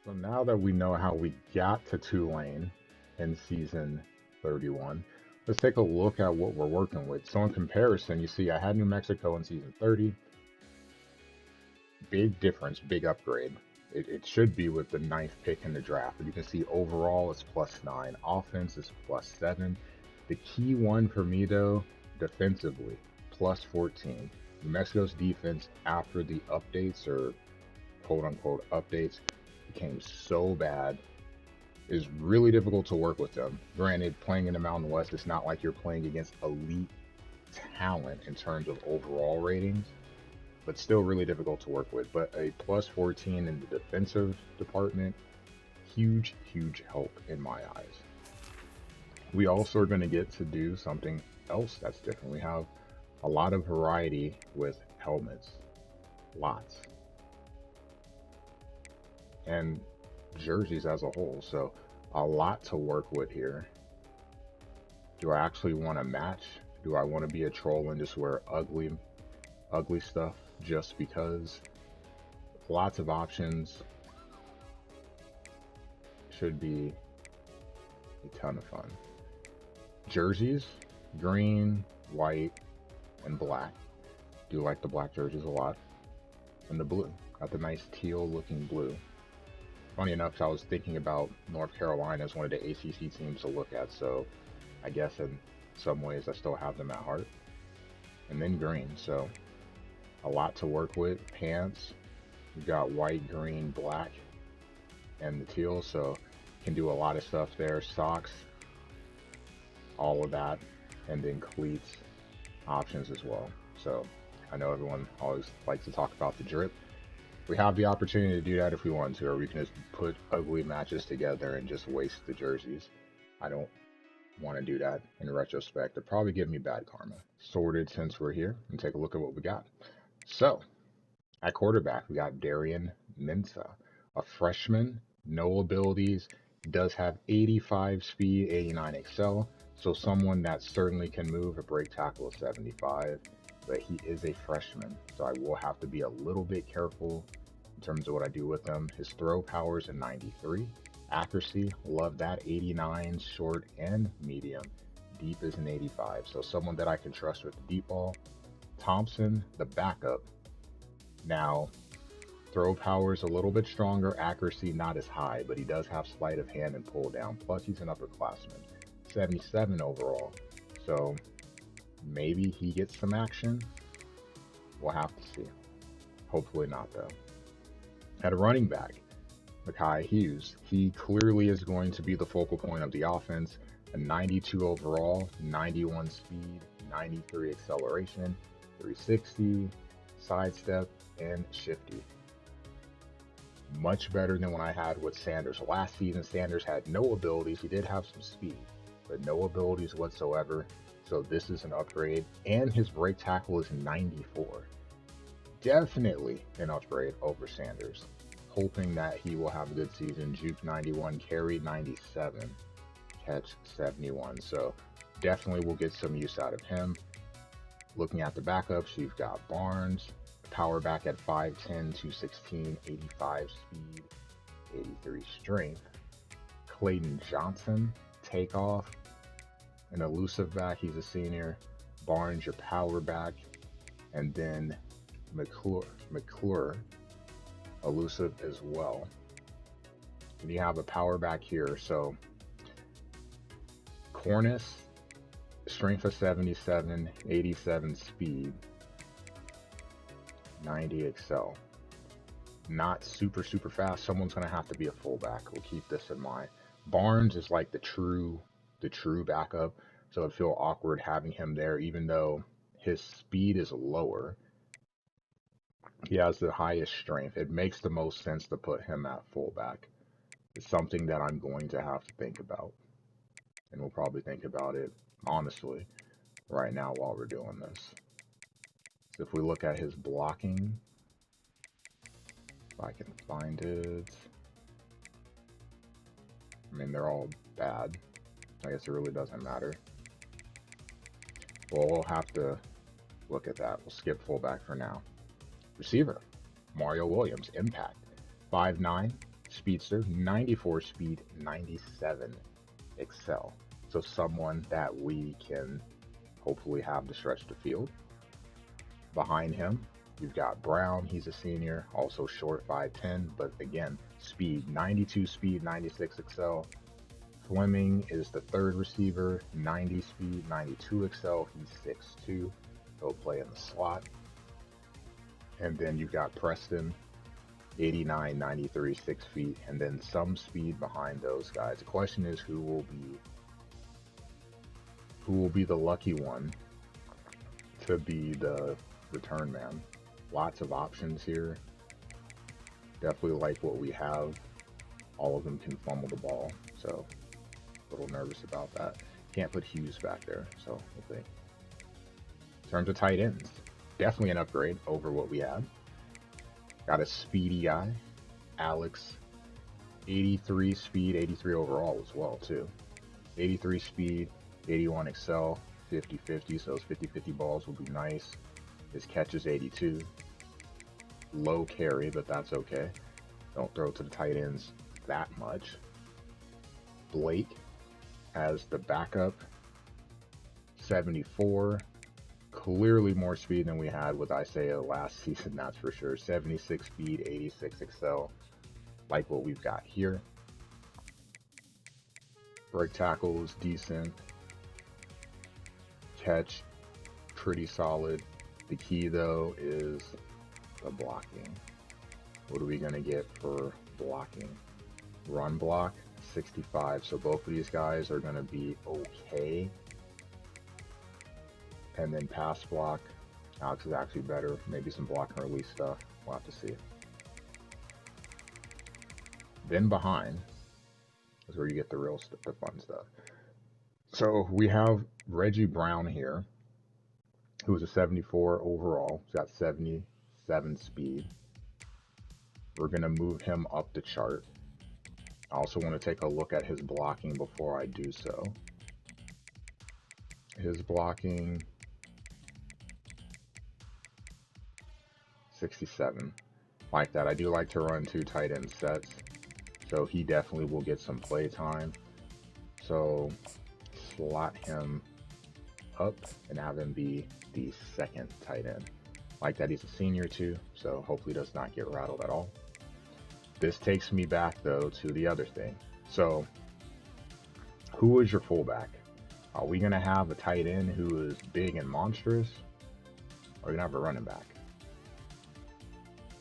So now that we know how we got to Tulane in season 31, let's take a look at what we're working with. So in comparison, you see I had New Mexico in season 30. Big difference, big upgrade. It should be with the ninth pick in the draft. But you can see overall it's +9. Offense is +7. The key one for me though, defensively, +14. New Mexico's defense after the updates or quote unquote updates became so bad. It's really difficult to work with them. Granted, playing in the Mountain West, it's not like you're playing against elite talent in terms of overall ratings, but still really difficult to work with. But a +14 in the defensive department, huge, huge help in my eyes. We also are going to get to do something else that's different. We have a lot of variety with helmets, lots, and jerseys as a whole. So a lot to work with here. Do I actually want to match? Do I want to be a troll and just wear ugly stuff just because? Lots of options. Should be a ton of fun. Jerseys, green, white, and black. Do like the black jerseys a lot. And the blue. Got the nice teal looking blue. Funny enough, I was thinking about North Carolina as one of the ACC teams to look at, so I guess in some ways I still have them at heart. And then green, so a lot to work with. Pants, we've got white, green, black, and the teal, so can do a lot of stuff there. Socks, all of that, and then cleats options as well. So I know everyone always likes to talk about the drip. We have the opportunity to do that if we want to, or we can just put ugly matches together and just waste the jerseys. I don't want to do that in retrospect. It'd probably give me bad karma. Sorted since we're here, and take a look at what we got. So, at quarterback, we got Darian Mensah, a freshman, no abilities, does have 85 speed, 89 excel, so someone that certainly can move. A break tackle of 75, but he is a freshman, so I will have to be a little bit careful in terms of what I do with them. His throw power is a 93. Accuracy, love that, 89, short and medium. Deep is an 85, so someone that I can trust with the deep ball. Thompson, the backup. Now, throw power is a little bit stronger, accuracy not as high, but he does have sleight of hand and pull down. Plus, he's an upperclassman, 77 overall. So maybe he gets some action. We'll have to see. Hopefully not, though. At a running back, Mekhi Hughes. He clearly is going to be the focal point of the offense. A 92 overall, 91 speed, 93 acceleration, 360, sidestep, and shifty. Much better than what I had with Sanders. Last season, Sanders had no abilities. He did have some speed, but no abilities whatsoever. So this is an upgrade. And his break tackle is 94. Definitely an upgrade over Sanders. Hoping that he will have a good season. Juke 91, carry 97, catch 71. So definitely will get some use out of him. Looking at the backups, you've got Barnes, power back at 5'10", 216, 85 speed, 83 strength. Clayton Johnson, takeoff, an elusive back, he's a senior. Barnes, your power back, and then McClure, elusive as well. And you have a power back here, so Cornice, strength of 77, 87 speed, 90 excel. Not super fast. Someone's gonna have to be a fullback. We'll keep this in mind. Barnes is like the true backup, so it'd feel awkward having him there, even though his speed is lower. He has the highest strength. It makes the most sense to put him at fullback. It's something that I'm going to have to think about, and we'll probably think about it honestly right now while we're doing this. So if we look at his blocking, if I can find it, I mean, they're all bad. I guess it really doesn't matter. Well, we'll have to look at that. We'll skip fullback for now. Receiver, Mario Williams, impact, 5'9", speedster, 94 speed, 97 excel. So someone that we can hopefully have to stretch the field. Behind him, you've got Brown. He's a senior, also short, 5'10", but again, speed, 92 speed, 96 excel. Fleming is the third receiver, 90 speed, 92 excel. He's 6'2". He'll play in the slot. And then you've got Preston, 89, 93, 6 feet, and then some speed behind those guys. The question is who will be the lucky one to be the return man. Lots of options here. Definitely like what we have. All of them can fumble the ball, so a little nervous about that. Can't put Hughes back there, so we'll see. In terms of tight ends, definitely an upgrade over what we had. Got a speedy guy, Alex, 83 speed, 83 overall as well too. 83 speed, 81 excel, 50-50, so those 50-50 balls will be nice. His catch is 82. Low carry, but that's okay. Don't throw to the tight ends that much. Blake as the backup, 74. Clearly more speed than we had with Isaiah last season, that's for sure. 76 speed, 86 excel. Like what we've got here. Break tackle is decent. Catch, pretty solid. The key though is the blocking. What are we gonna get for blocking? Run block, 65. So both of these guys are gonna be okay. And then pass block, Alex is actually better. Maybe some block and release stuff. We'll have to see. Then behind is where you get the real stuff, the fun stuff. So we have Reggie Brown here, who is a 74 overall. He's got 77 speed. We're gonna move him up the chart. I also want to take a look at his blocking before I do so. His blocking, 67. Like that. I do like to run 2 tight end sets, so he definitely will get some play time. So slot him up and have him be the second tight end. Like that, he's a senior too, so hopefully does not get rattled at all. This takes me back though to the other thing. So who is your fullback? Are we gonna have a tight end who is big and monstrous, or are we gonna have a running back?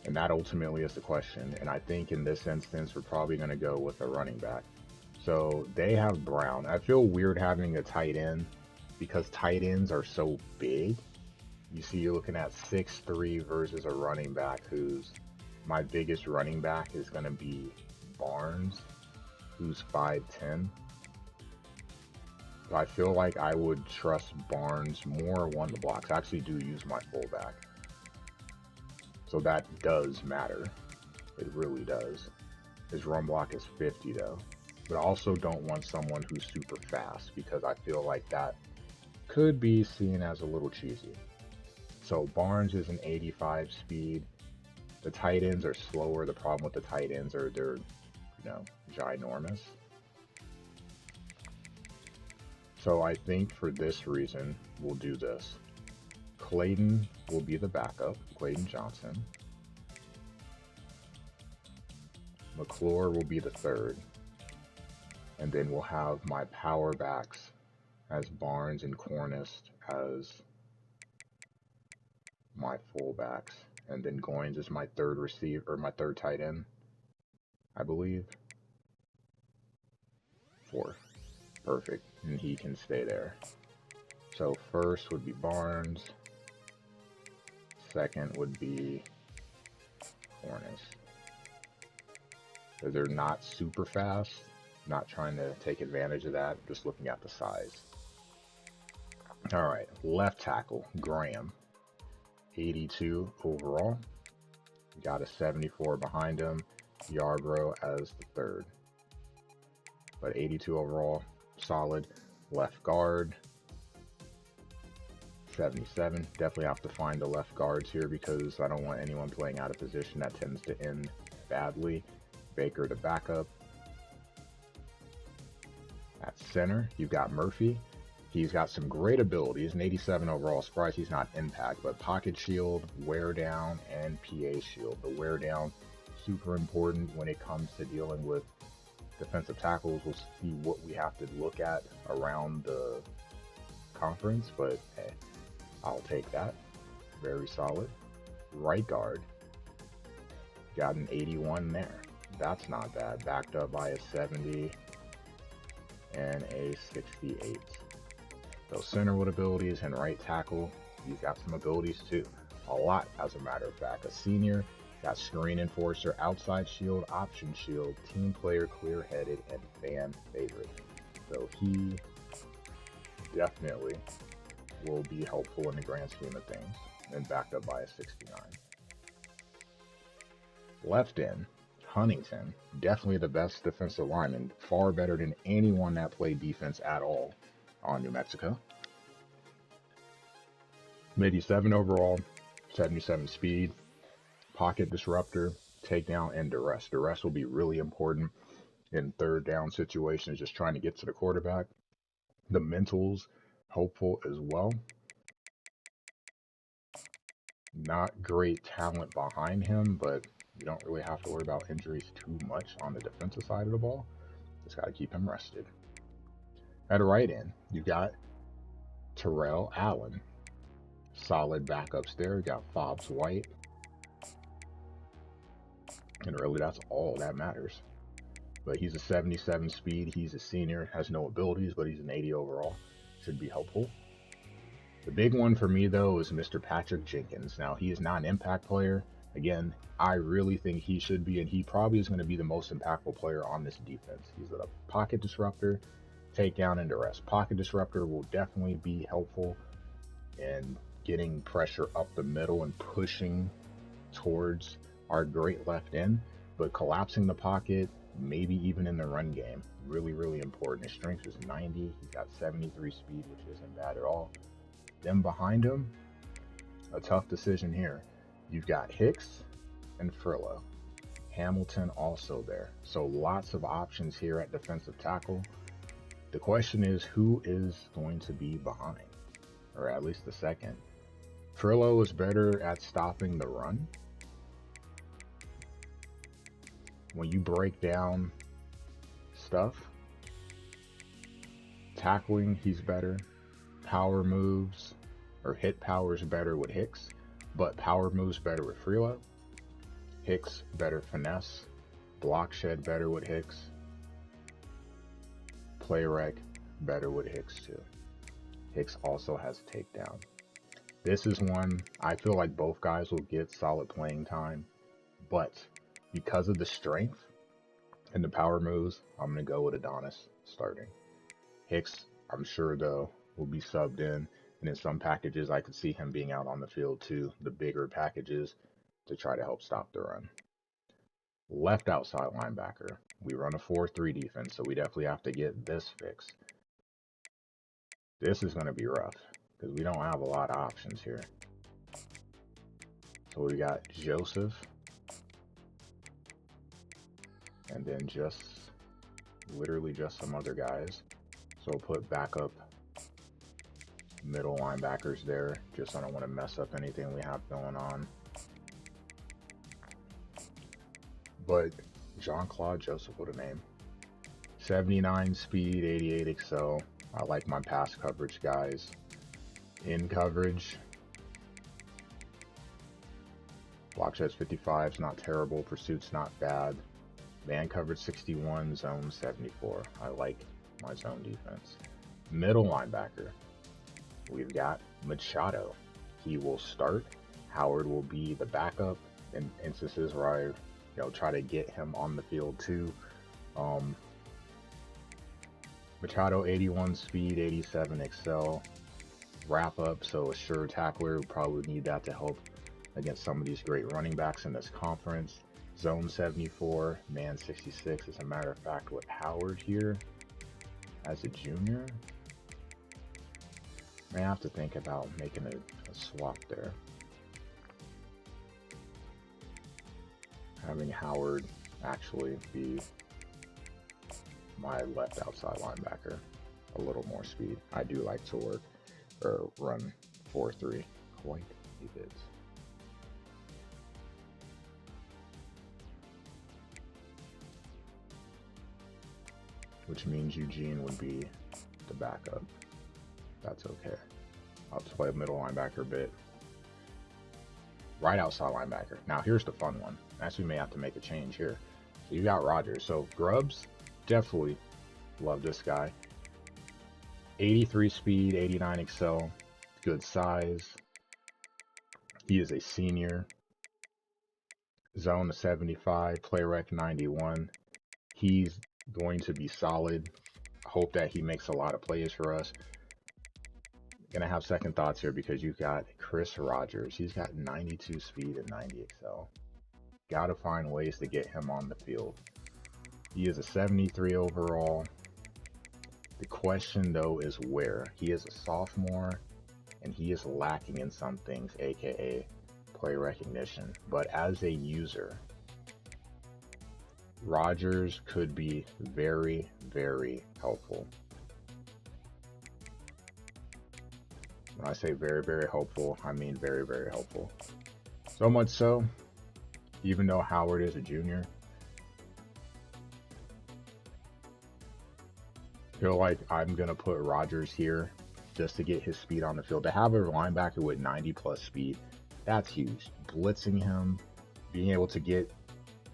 And that ultimately is the question. And I think in this instance, we're probably going to go with a running back. So they have Brown. I feel weird having a tight end because tight ends are so big. You see, you're looking at 6'3" versus a running back who's, my biggest running back is going to be Barnes, who's 5'10". I feel like I would trust Barnes more one to blocks. I actually do use my fullback. So that does matter. It really does. His run block is 50 though. But I also don't want someone who's super fast because I feel like that could be seen as a little cheesy. So Barnes is an 85 speed. The tight ends are slower. The problem with the tight ends are they're, ginormous. So I think for this reason, we'll do this. Clayton will be the backup, Clayton Johnson. McClure will be the third. And then we'll have my power backs as Barnes and Cornist as my fullbacks. And then Goins is my third receiver, or my third tight end, I believe. Fourth. Perfect. And he can stay there. So first would be Barnes. Second would be Cornist. So they're not super fast. Not trying to take advantage of that. Just looking at the size. All right. Left tackle, Graham. 82 overall. Got a 74 behind him. Yarbrough as the third. But 82 overall. Solid. Left guard. 77. Definitely have to find the left guards here because I don't want anyone playing out of position. That tends to end badly. Baker, the backup. At center, you've got Murphy. He's got some great abilities, an 87 overall. Surprised he's not impact, but pocket shield, wear down, and PA shield. The wear down, super important when it comes to dealing with defensive tackles. We'll see what we have to look at around the conference, but hey, I'll take that. Very solid. Right guard, got an 81 there. That's not bad. Backed up by a 70 and a 68. So center with abilities and right tackle, he's got some abilities too. A lot, as a matter of fact. A senior, got screen enforcer, outside shield, option shield, team player, clear-headed, and fan favorite. So he definitely will be helpful in the grand scheme of things, and backed up by a 69. Left end, Huntington, definitely the best defensive lineman, far better than anyone that played defense at all on New Mexico. 87 overall, 77 speed, pocket disruptor, takedown, and duress. Duress will be really important in third down situations, just trying to get to the quarterback. The mentals, hopeful as well. Not great talent behind him, but you don't really have to worry about injuries too much on the defensive side of the ball. Just got to keep him rested. At right end, you got Terrell Allen. Solid backups there. You got Fobbs White. And really, that's all that matters. But he's a 77 speed. He's a senior. Has no abilities, but he's an 80 overall. Should be helpful. The big one for me, though, is Mr. Patrick Jenkins. Now, he is not an impact player. Again, I really think he should be, and he probably is going to be the most impactful player on this defense. He's a pocket disruptor, takedown, and duress. Pocket disruptor will definitely be helpful in getting pressure up the middle and pushing towards our great left end, but collapsing the pocket, maybe even in the run game, really, really important. His strength is 90. He's got 73 speed, which isn't bad at all. Then behind him, a tough decision here. You've got Hicks and Frillo. Hamilton also there. So lots of options here at defensive tackle. The question is, who is going to be behind? Or at least the second. Frillo is better at stopping the run. When you break down stuff, tackling, he's better. Power moves, or hit power is better with Hicks, but power moves better with Frillo. Hicks better finesse. Block shed better with Hicks. Play rec better with Hicks too. Hicks also has takedown. This is one I feel like both guys will get solid playing time, but because of the strength and the power moves, I'm going to go with Adonis starting. Hicks, I'm sure though, will be subbed in, and in some packages I could see him being out on the field too, the bigger packages, to try to help stop the run. Left outside linebacker, we run a 4-3 defense, so we definitely have to get this fixed. This is going to be rough because we don't have a lot of options here. So we got Joseph, and then literally just some other guys. So we'll put backup middle linebackers there, just I don't want to mess up anything we have going on. But Jean-Claude Joseph, what a name. 79 speed, 88 excel. I like my pass coverage guys. In coverage, block sheds 55 is not terrible. Pursuit's not bad. Man coverage 61, zone 74. I like my zone defense. Middle linebacker, we've got Machado. He will start. Howard will be the backup in instances where I try to get him on the field too. Machado 81 speed, 87 excel. Wrap up, so a sure tackler. We'll probably need that to help against some of these great running backs in this conference. Zone 74, man 66. As a matter of fact, with Howard here as a junior, may have to think about making a swap there. Having Howard actually be my left outside linebacker. A little more speed. I do like to work or run 4-3 quite a bit. Which means Eugene would be the backup. That's okay. I'll play middle linebacker a bit. Right outside linebacker. Now here's the fun one. Actually, we may have to make a change here. So you got Rogers. So Grubbs, definitely love this guy. 83 speed, 89 excel, good size. He is a senior. Zone 75, play rec 91. He's going to be solid. Hope that he makes a lot of plays for us. Gonna have second thoughts here because you've got Chris Rogers. He's got 92 speed and 90 excel. Gotta find ways to get him on the field. He is a 73 overall. The question though is where. He is a sophomore and he is lacking in some things, aka play recognition. But as a user, Rogers could be very, very helpful. When I say very, very helpful, I mean very, very helpful. So much so, even though Howard is a junior, I feel like I'm going to put Rogers here just to get his speed on the field. To have a linebacker with 90 plus speed, that's huge. Blitzing him, being able to get,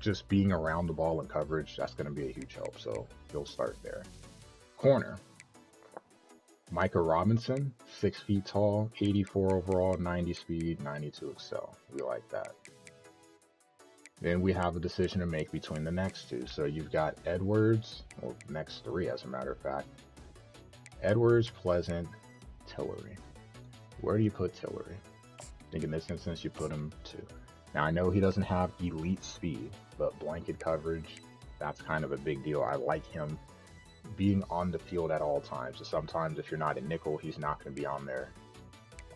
just being around the ball in coverage, that's going to be a huge help. So he'll start there. Corner. Micah Robinson, 6 feet tall, 84 overall, 90 speed, 92 excel. We like that. Then we have a decision to make between the next two. So you've got Edwards, or next three as a matter of fact. Edwards, Pleasant, Tillery. Where do you put Tillery? I think in this instance you put him 2. Now I know he doesn't have elite speed, but blanket coverage, that's kind of a big deal. I like him being on the field at all times. So sometimes if you're not a nickel, he's not going to be on there.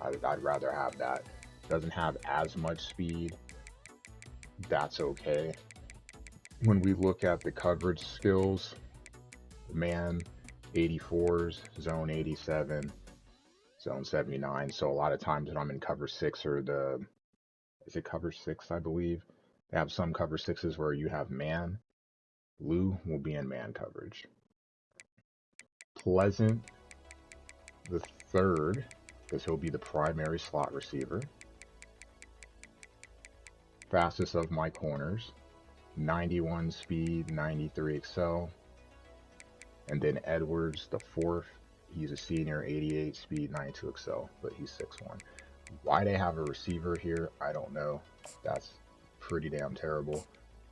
I'd rather have that. Doesn't have as much speed. That's okay. When we look at the coverage skills, man 84s, zone 87, zone 79. So a lot of times when I'm in cover 6 or is it cover 6, I believe? They have some cover 6s where you have man. Lou will be in man coverage. Pleasant, the third, because he'll be the primary slot receiver. Fastest of my corners, 91 speed, 93 excel. And then Edwards, the fourth, he's a senior, 88 speed, 92 excel, but he's 6'1". Why they have a receiver here, I don't know. That's pretty damn terrible.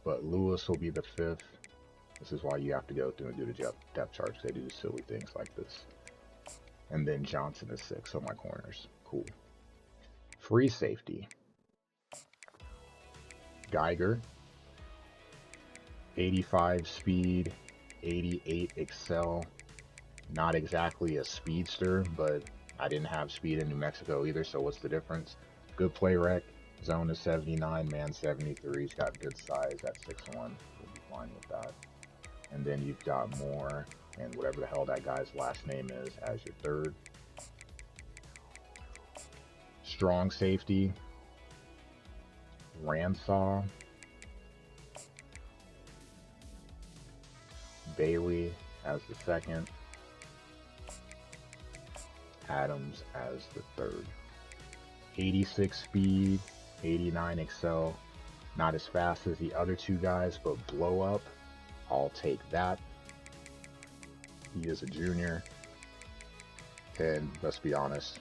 But Lewis will be the 5th. This is why you have to go through and do the depth charts. They do silly things like this. And then Johnson is 6 on my corners. Cool. Free safety. Geiger. 85 speed, 88 excel. Not exactly a speedster, but I didn't have speed in New Mexico either, so what's the difference? Good play rec. Zone is 79, man 73. He's got good size at 6'1". We'll be fine with that. And then you've got Moore and whatever the hell that guy's last name is as your third. Strong safety. Ransaw. Bailey as the second. Adams as the third. 86 speed, 89 excel. Not as fast as the other two guys, but blow up. I'll take that. He is a junior. And let's be honest,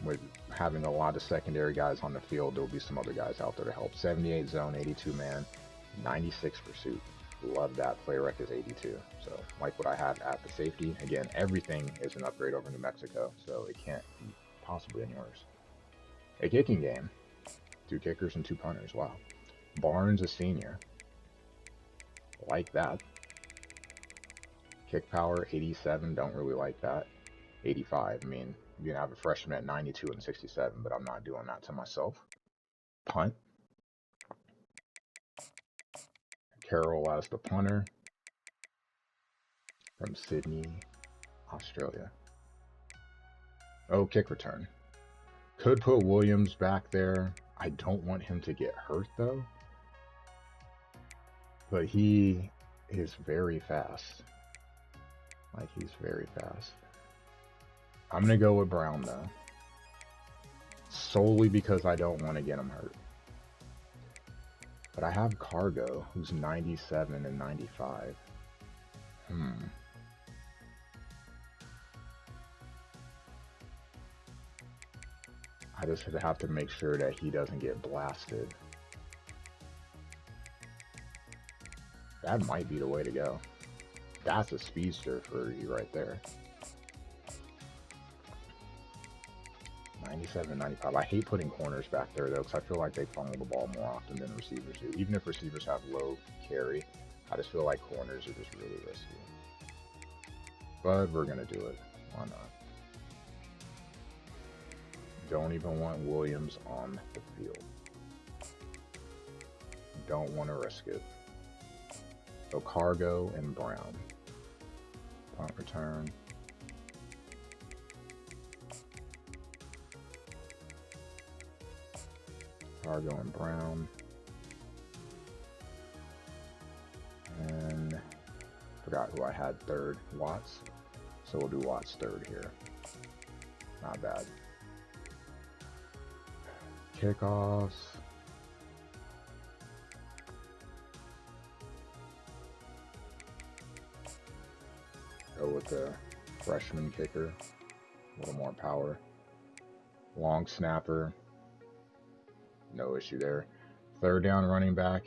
with having a lot of secondary guys on the field, there will be some other guys out there to help. 78 zone, 82 man, 96 pursuit. Love that. Play rec is 82. So like what I have at the safety. Again, everything is an upgrade over New Mexico, so it can't be possibly any worse. A kicking game. 2 kickers and 2 punters. Wow. Barnes a senior. Like that. Kick power 87. Don't really like that. 85. I mean, you can have a freshman at 92 and 67, but I'm not doing that to myself. Punt. Carroll as the punter from Sydney, Australia. Oh, kick return. Could put Williams back there. I don't want him to get hurt though. But he is very fast. Like, he's very fast. I'm going to go with Brown though. Solely because I don't want to get him hurt. But I have Cargo, who's 97 and 95. I just have to make sure that he doesn't get blasted. That might be the way to go. That's a speedster for you right there. 97, 95. I hate putting corners back there though, because I feel like they fumble the ball more often than receivers do. Even if receivers have low carry, I just feel like corners are just really risky. But we're gonna do it. Why not? Don't even want Williams on the field. Don't want to risk it. So Cargo and Brown. Punt return. Cargo and Brown. And forgot who I had third. Watts. So we'll do Watts third here. Not bad. Kickoffs. Go with the freshman kicker. A little more power. Long snapper. No issue there. Third down running back.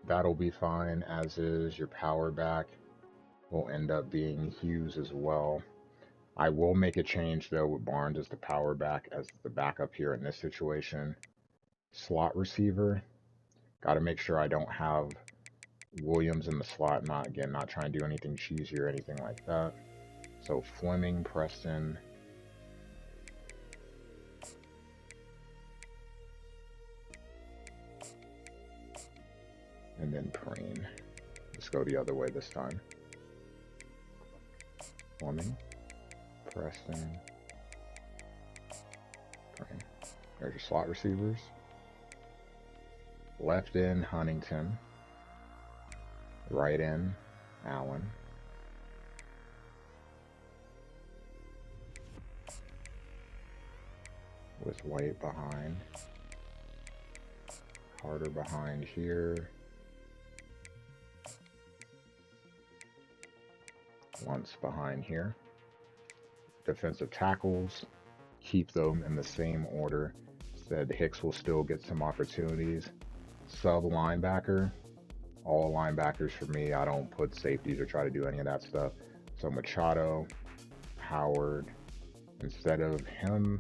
That'll be fine, as is your power back. Will end up being Hughes as well. I will make a change though with Barnes as the power back, as the backup here in this situation. Slot receiver. Got to make sure I don't have Williams in the slot. Not trying to do anything cheesy or anything like that. So Fleming, Preston. And then Preen. Let's go the other way this time. Fleming, Preston, Preen. There's your slot receivers. Left in, Huntington. Right in, Allen. With White behind. Carter behind here. Once behind here. Defensive tackles, keep them in the same order. Said Hicks will still get some opportunities. Sub linebacker, all linebackers for me. I don't put safeties or try to do any of that stuff. So Machado, Howard. Instead of him,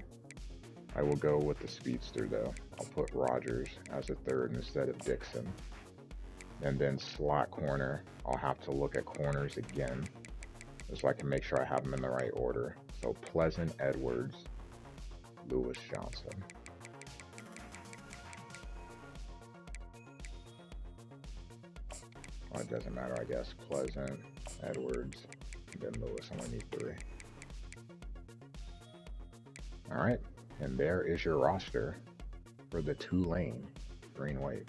I will go with the speedster though. I'll put Rogers as a third instead of Dixon. And then slot corner, I'll have to look at corners again, so I can make sure I have them in the right order. So Pleasant, Edwards, Lewis, Johnson. Well, it doesn't matter, I guess. Pleasant, Edwards, and then Lewis. I only need 3. All right, and there is your roster for the Tulane green wave.